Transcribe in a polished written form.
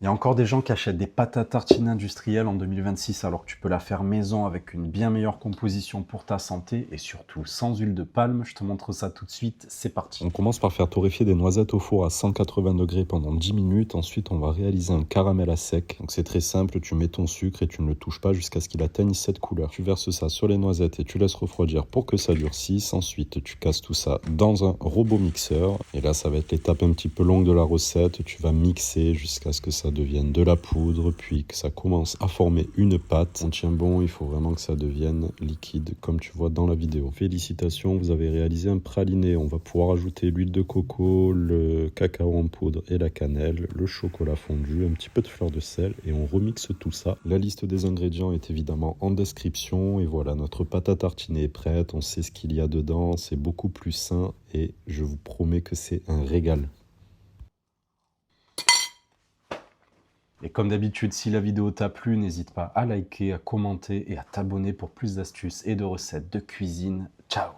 Il y a encore des gens qui achètent des pâtes à tartiner industrielles en 2026 alors que tu peux la faire maison avec une bien meilleure composition pour ta santé et surtout sans huile de palme. Je te montre ça tout de suite, c'est parti. On commence par faire torréfier des noisettes au four à 180 degrés pendant 10 minutes. Ensuite, on va réaliser un caramel à sec. Donc c'est très simple, tu mets ton sucre et tu ne le touches pas jusqu'à ce qu'il atteigne cette couleur. Tu verses ça sur les noisettes et tu laisses refroidir pour que ça durcisse. Ensuite, tu casses tout ça dans un robot mixeur. Et là, ça va être l'étape un petit peu longue de la recette. Tu vas mixer jusqu'à ce que ça devienne de la poudre, puis que ça commence à former une pâte. On tient bon, il faut vraiment que ça devienne liquide comme tu vois dans la vidéo. Félicitations, vous avez réalisé un praliné. On va pouvoir ajouter l'huile de coco, le cacao en poudre et la cannelle, le chocolat fondu, un petit peu de fleur de sel et on remixe tout ça. La liste des ingrédients est évidemment en description et voilà, notre pâte à tartiner est prête. On sait ce qu'il y a dedans, c'est beaucoup plus sain et je vous promets que c'est un régal. Et comme d'habitude, si la vidéo t'a plu, n'hésite pas à liker, à commenter et à t'abonner pour plus d'astuces et de recettes de cuisine. Ciao!